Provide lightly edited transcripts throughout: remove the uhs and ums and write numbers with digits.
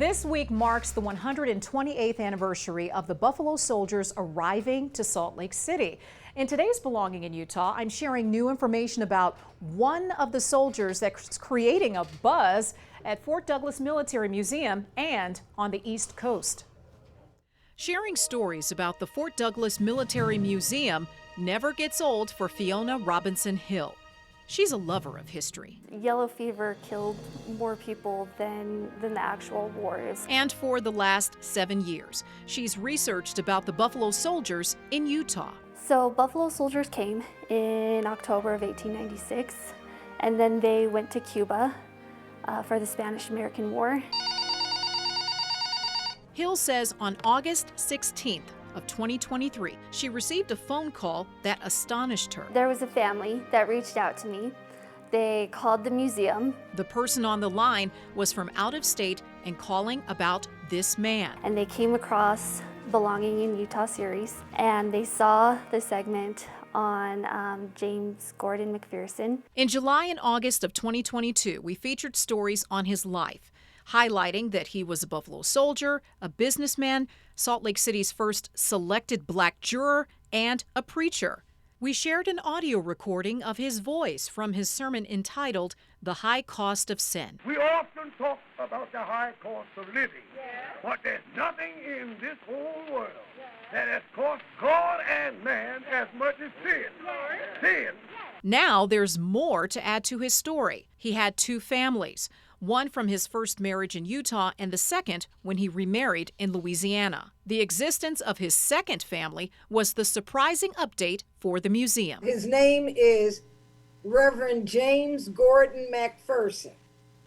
This week marks the 128th anniversary of the Buffalo Soldiers arriving to Salt Lake City. In today's Belonging in Utah, I'm sharing new information about one of the soldiers that's creating a buzz at Fort Douglas Military Museum and on the East Coast. Sharing stories about the Fort Douglas Military Museum never gets old for Fiona Robinson Hill. She's a lover of history. Yellow fever killed more people than the actual wars. And for the last 7 years, she's researched about the Buffalo Soldiers in Utah. So Buffalo Soldiers came in October of 1896, and then they went to Cuba for the Spanish-American War. Hill says on August 16th of 2023, she received a phone call that astonished her. There was a family that reached out to me. They called the museum. The person on the line was from out of state and calling about this man. And they came across Belonging in Utah series, and they saw the segment on James Gordon McPherson. In July and August of 2022, we featured stories on his life, highlighting that he was a Buffalo soldier, a businessman, Salt Lake City's first selected black juror, and a preacher. We shared an audio recording of his voice from his sermon entitled The High Cost of Sin. We often talk about the high cost of living, but there's nothing in this whole world that has cost God and man as much as sin. Sin. Now there's more to add to his story. He had two families, one from his first marriage in Utah and the second when he remarried in Louisiana. The existence of his second family was the surprising update for the museum. His name is Reverend James Gordon McPherson.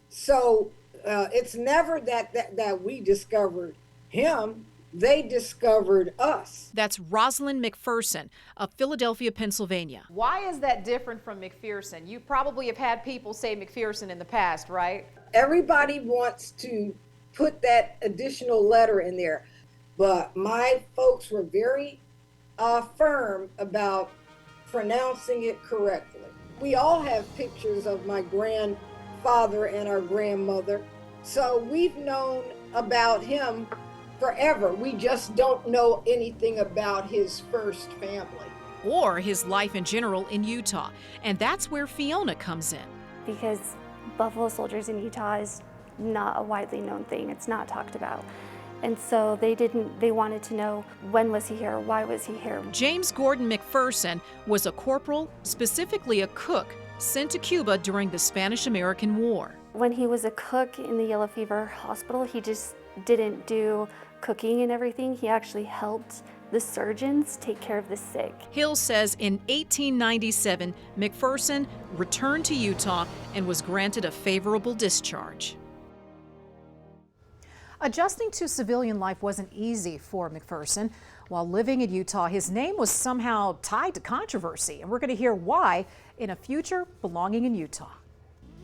So it's never that we discovered him. They discovered us. That's Rosalind McPherson of Philadelphia, Pennsylvania. Why is that different from McPherson? You probably have had people say McPherson in the past, right? Everybody wants to put that additional letter in there, but my folks were very firm about pronouncing it correctly. We all have pictures of my grandfather and our grandmother, so we've known about him forever. We just don't know anything about his first family. Or his life in general in Utah. And that's where Fiona comes in. Because Buffalo Soldiers in Utah is not a widely known thing. It's not talked about. And so they wanted to know, when was he here? Why was he here? James Gordon McPherson was a corporal, specifically a cook, sent to Cuba during the Spanish-American War. When he was a cook in the yellow fever hospital, he just didn't do cooking and everything. He actually helped the surgeons take care of the sick. Hill says in 1897, McPherson returned to Utah and was granted a favorable discharge. Adjusting to civilian life wasn't easy for McPherson. While living in Utah, his name was somehow tied to controversy, and we're going to hear why in a future Belonging in Utah.